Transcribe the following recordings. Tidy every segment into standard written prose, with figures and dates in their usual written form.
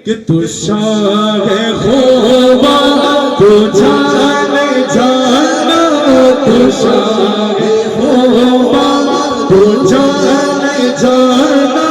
کہ تو شاہ خوبا تو جان جانا تو شاہ خوبا تو جان جانا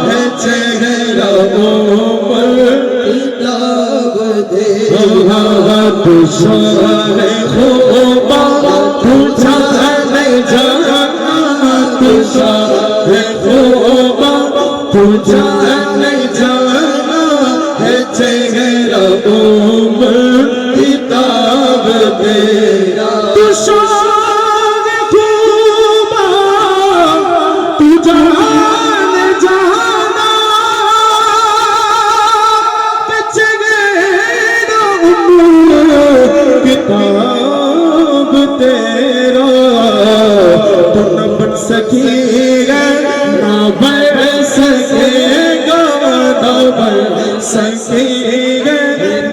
ہے چہرہ عمر کتاب تیرا تو شاہ خوبا تو جان جانا تو شاہ خوبا تو جان جانا ہے چہرہ عمر کتاب تیرا تو شاہ خوبا تو جان جانا ہے چہرہ عمر کتاب تیرا تو نہ بن سکے گا نہ بن سکے گا نہ بن سکے گا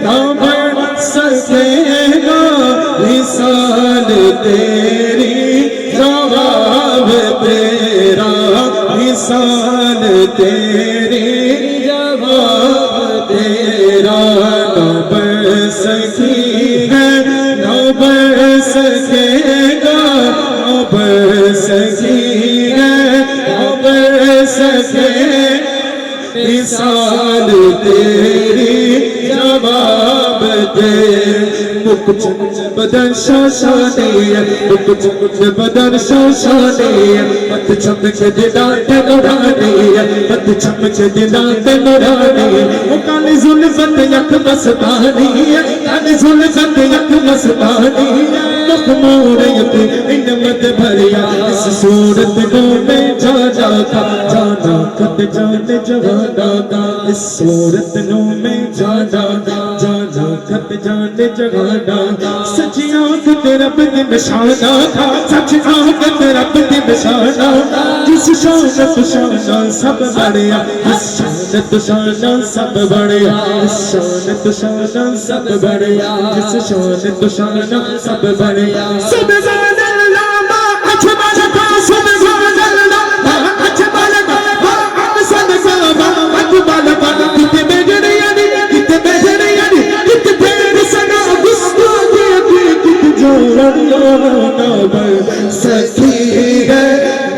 نہ بن سکے گا مثال تیری جواب تیرا مثال تیری جواب تیرا نہ بن سکے گا نہ بن سکے گا نہ بن سکے گا نہ بن سکے مثال تیری جواب تیرا کچھ بدن شاشانی کچھ بدن شاشانی مت چمک دلات نورانی مت چمک دلات نورانی وہ کالی ظلمت یک مستانی کالی ظلمت یک مستانی مخمور یقین نعمت بھریا اس صورت کو میں جانا تھا جانا کت جان جوانا کا اس صورت کو میں جانا جانا کت جان جوانا سچی آنکھ رب دی نشانہ تھا سچی آنکھ رب دی نشانہ جس شان شان سب بڑھیا جس شان شان سب بڑھیا جس شان شان سب بڑھیا جس شان شان سب بڑھیا سبحان اللہ ما اجمل کا سبحان اللہ ما اجمل کا ما احسن کا ما اجمل کا کتے بجڑی یعنی کتے بجڑی یعنی کتے تیرے سنا گستاخی کتے جوڑیا نہ بن سکی ہے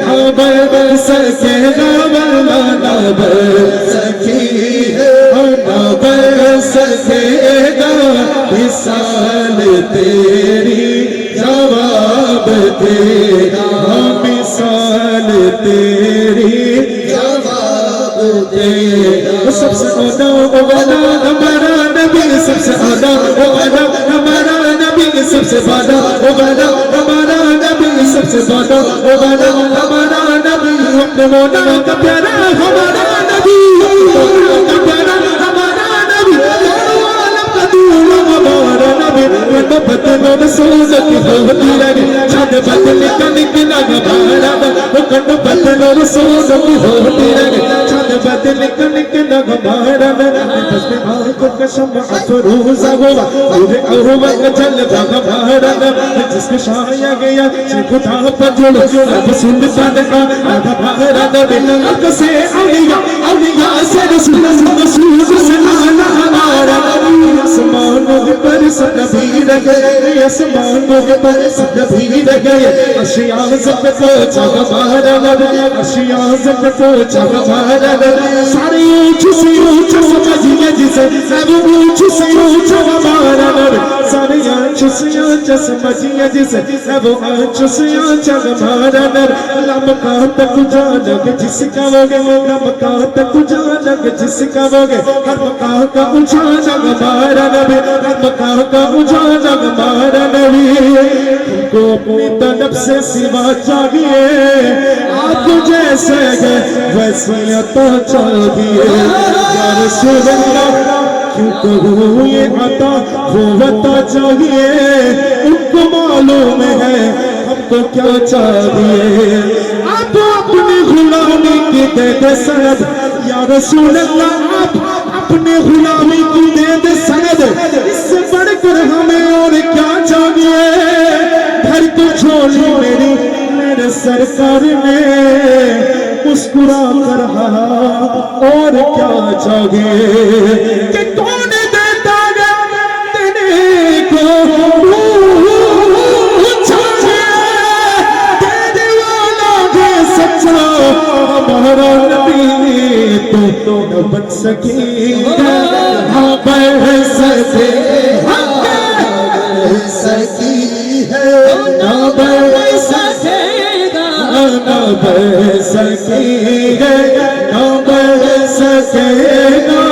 نہ بن سکے گا والا نہ بن سکی ہے نہ بن سکے گا مثال تیری جواب تیرا مثال تیری جواب تیرا سب سے اعلیٰ والا ہمارا نبی سب سے اعلیٰ والا ہمارا نبی سب سے بالا والا ہمارا نبی سب سے بالا والا ہمارا نبی اپنے مولا کا پیارا ہمارا نبی مولا کا پیارا ہمارا نبی ہمارا نبی وہ بدن رسول کی ہوتی رہی چھت بدل کا نکلا ہمارا وہ کنڈ بدن رسول کی ہوتی رہی چھت بدل کا نکلا ہمارا بس میں آنکھ کا شمع افروزہ ہوا پورے اروہ کا جلوہ ہمارا جس کو شایا گیا خدا پر جوڑ اب سنتا دکھا ہمارا نبی سے اولیاء سے رسول سے آنا ہمارا آسمانوں پر سب نبی رہے آسمانوں پر سب نبی رہے اشیاء سب پہنچا ہمارا نبی اشیاء سب پہنچا ہمارا نبی سارے اونچ سے اونچ سمجھیے جسے سب اونچ سے اونچ ہمارا نبی سارے اونچ سے اونچ سمجھیے جسے سب اونچ سے اونچ ہمارا نبی لمکان تک جانک جس کا ہوگے لمکان تک جانک جس کا ہوگے ہر مکان کا اونچا ہمارا نبی ہر مکان کا اونچا ہمارا نبی ہم کو اپنی طلب سے سوا چاہیے آپ جیسے گئے ویسے عطا چاہیے یا رسول اللہ کیوں کہوں یہ عطا وہ عطا چاہیے ان کو معلوم ہے ہم کو کیا چاہیے آپ اپنی غلامی کی دے دے سند یا رسول اللہ آپ اپنے غلامی کی دے دے سند اس سے بڑھ کر ہمیں اور کیا چاہیے بھر کو چھوڑی میرے سرکار نے مسکرا کر رہا اور کیا چاہیے ہاں بڑھ سکے سکی ہے نہ بڑھ سکے گا نہ بڑھ سکے گا نہ بڑھ سکے گا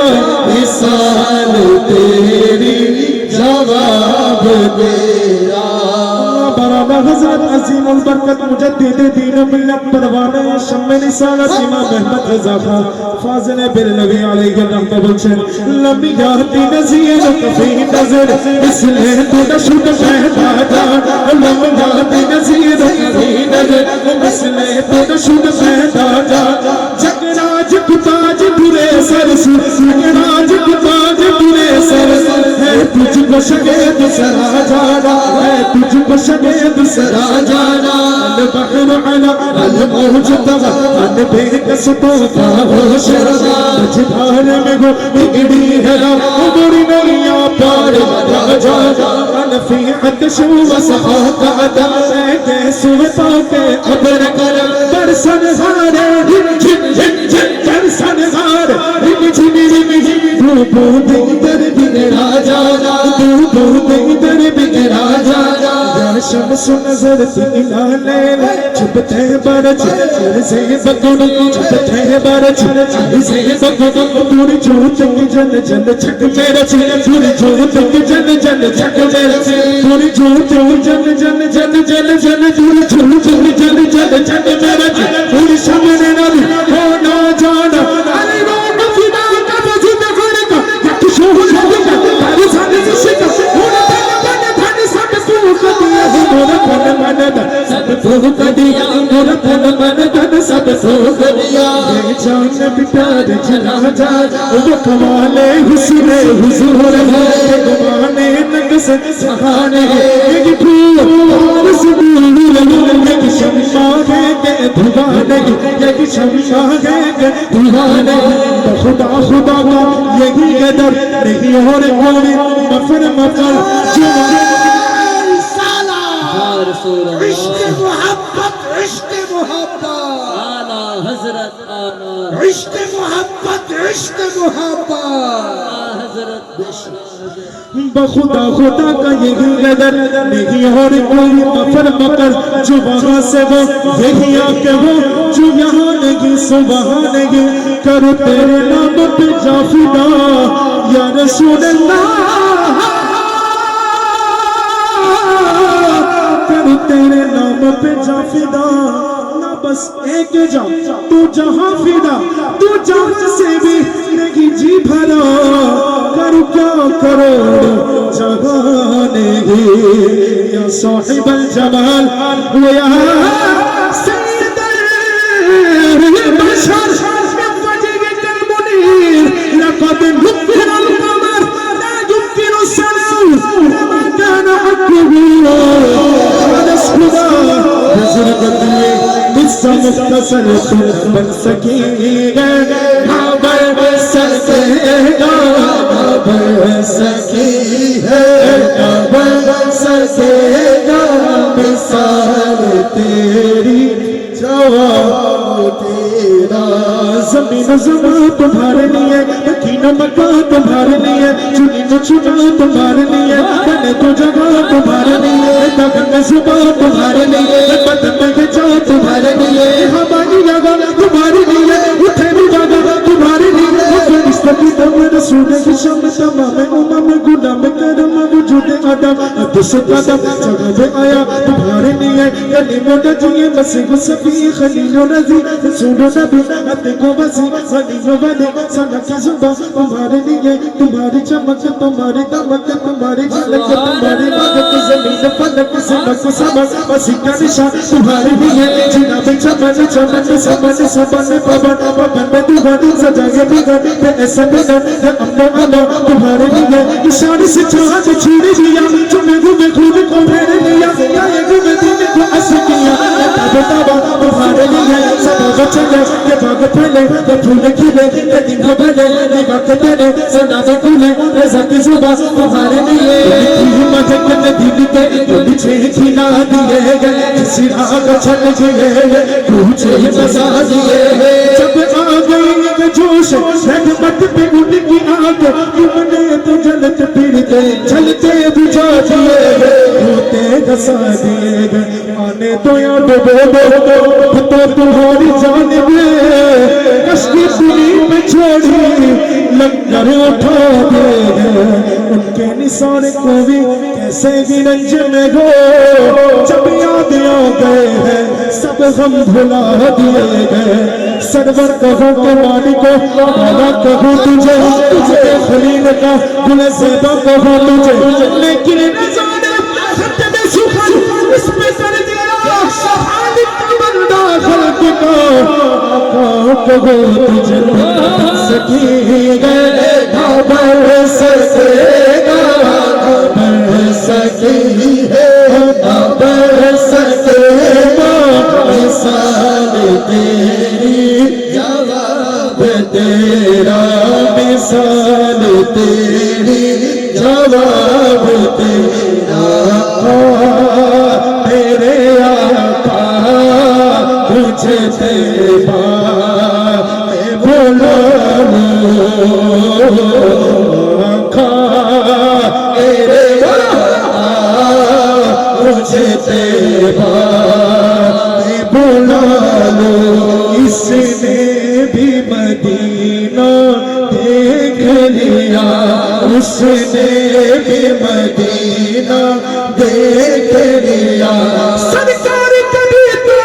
مثال تیری جواب تیرا برابر حضرت عظیم البرکت مجدد دین ملت پروانہ شمع رسالت امام احمد رضا خان فاضل بالنبی علیہ الرحمہ بلشن لمبی جاتی نظیر کفی نظر اس لئے تو نشد پہدا جان لمبی جاتی نظیر کفی نظر اس لئے تو نشد پہدا جان جگراج کتاج پورے سر جگراج کتاج پورے سر ہے تجھ کو شگید سرا جانا ہے تجھ کو شگید سرا جانا البحر علا الموج تغا ان بے کسبوں کا ہوش رہا مجھدار میں گو بگڑی ہے را عمر نیا پار لگا جانا ان فی عدش و سخا کا عدم اے کیسو پاکے عبر کرم برسن غارے جن جن جن برسن غار رم جن رم جن بو دیدر بگڑا جانا بو دیدر بگڑا جانا یا شمس نظر تینا لیل چھپتے برچ سے بکن چھپتے برچ سے بکن پوری جوت کی جن جن چھک میرا پوری جوت کی جن جن چھک میرا پوری جوت کی جن جن جن جن جن پوری جوت کی جن جن چھک میرا پوری شمن نبی ہونا جانا علی روڈ فدا کا وجود خرکا یک شوہ شوہ تاری سانے شکا ہونا بنا بنا سب کو کدیا ہونا بنا بنا سب کو کدیا ہونا بنا بنا سب کو کدیا یہ جان بٹار چلا جا وہ کمالے حسن حضور ہے کمالے نقص سہانے یہ پھول سبیل یہ شمع ہے کہ دھوانے یہ شمع ہے کہ دھوانے خدا خدا کا یہی قدر نہیں اور کوئی مفر مفر جو عشق محبت عشق محبت آلہ حضرت آلہ عشق محبت عشق محبت حضرت بخدا خدا کا یہی قدر نہیں اور کوئی مفر مکر جو وہاں سے وہ یہی آکے وہ جو یہاں نہیں سو وہاں نہیں کرو تیرے نام پہ جا فدا یا رسول اللہ کرو تیرے نام پہ جا فدا نہ بس ایک جا تو جہاں فدا تو جہاں سے بھی نہیں جی بھرا کرو کیا کرو جہانے گی یا صاحب الجمال و یا سید البشر من وجهك المنير لقد نكر القمر لا يمكن السلام وما كان حقه ونسكنا بزرگ دیئے قصہ مختصر خود بن سکیں گے بر سکے گا بر سکی ہے بر سکے گا مثال تیری جواب تیرا زمین زمان تمہارے لیے مکین مکان تمہارے لیے چنی جو چنا تمہارے لیے بنے تو جگہ تمہارے لیے دگن زبان تمہارے لیے بدن میں جا تمہارے لیے ہماری جگہ تمہارے لیے اٹھے بھی جگہ تمہارے لیے فرشتہ دم رسول کی شم تمام امم گناہ کرم وجود آدم دس قدم جگہ پہ آیا تمہارے لیے کلیم و نجی مسیح صفی خلیل و رضی رسول و نبی عتیق و وسیع غنی و ولی سنہ کی زبان تمہارے لیے تمہاری چمک تمہاری دمک تمہاری جھلک تمہاری مدد زمین فلک سمک سمک مسیح کا نشان تمہارے لیے جناب چمن چمن سمن سمن پون پون میں دیوان سجائے بگن پہ ایسا بگن ہے امن و امان تمہارے لیے اشارے سے چاند چھوڑ دیا چمیں گھومے خون کو پھیر لیا گائے گھومے دین کو اس کیا تابا تابا تمہارے لیے سب چلے یہ باغ پھلے یہ پھول کھلے یہ دن کو بھلے یہ وقت تیرے سنا میں کھولے رضا کی زبان تمہارے لیے مدد میں دل کے پیچھے کھلا دیے گئے کسی راہ کا چھل جیے گئے پوچھے بسا دیے جب آ گئی جوش رحمت پہ ان کی آگ تم نے تو جلت پھرتے جلتے بجھا دیے ہوتے دسا دیے گئے آنے تو یا ڈبو تو تمہاری جانب کشتی پوری میں چھوڑی لنگر اٹھا دیے گئے ان کے نثار کو بھی کیسے گنج میں گو جب یاد آ گئے ہیں سب غم بھلا دیے گئے سرور کہو کہ مالکو مولا کہو تجھے تجھے خلیل کا گل زیبا کہو تجھے لیکن نظارے خط میں سخن اس میں کر دیا خالق کا بندہ خلق کا آقا کہو تجھے سکی گئے بھابر سکے گا بھابر سکی ہے بھابر سکے گا مثال تیری جواب تیرا مثال تیری جواب تیرا میرے آقا مجھے تیبا میں بولا آقا میرے آقا مجھے تیبا میں بولا اس نے بھی مدینہ دیکھ لیا اس نے بھی مدینہ دیکھ لیا سرکار کبھی تو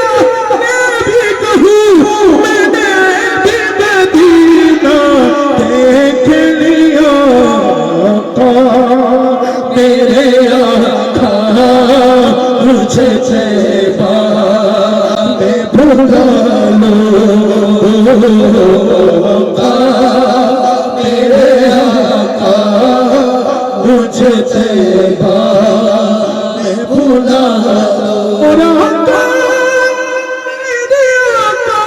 میں بھی کہوں میں نے بھی مدینہ دیکھ لیا آقا میرے آقا مجھے طیبہ میں بھلا آقا میرے آقا مجھے طیبہ میں بھلا اور آقا میرے آقا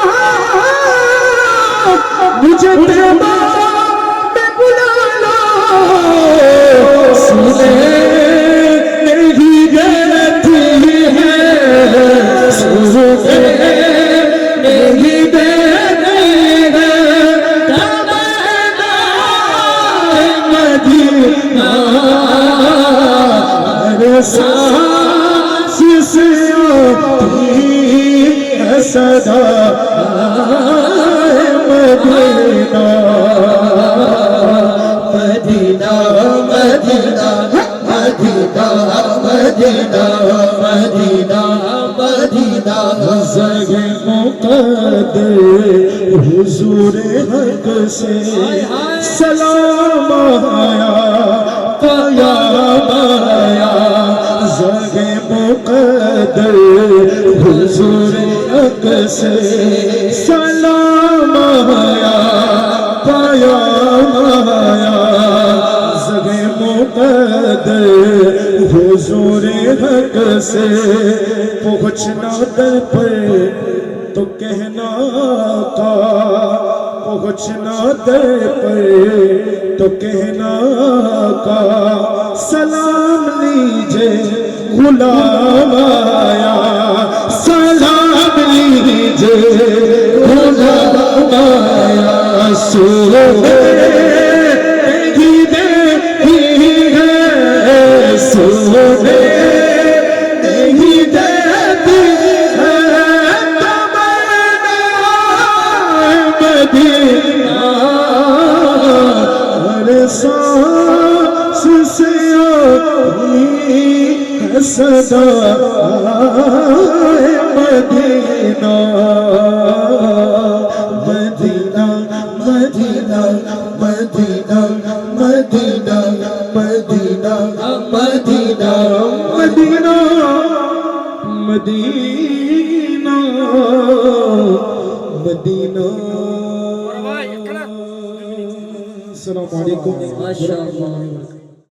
مجھے طیبہ میں بھلا سنے نہیں دیتی ہے سنے نہیں دیتی ہے مدینہ ہر سانس سے آتی ہے صدا مدینہ مدینہ مدینہ مدینہ مدینہ مدینہ مدینہ زگ مقدر حضور حق سے سلام آیا قیام آیا زگ مقدر حضور حق سے سلام آیا قیام آیا زگ مقدر حضور حق سے پہنچنا در پر تو کہنا کا پہنچنا در پر تو کہنا کا سلام لیجے غلام آیا سلام لیجے غلام آیا سونے نہیں دیتی ہے سونے نہیں دیتی ہے مدینہ ہر سانس سے آتی ہے صدا مدینہ مدینہ مدینہ مدینہ مدینہ مدینہ مدینہ مدینہ مدینہ مدینہ السلام علیکم.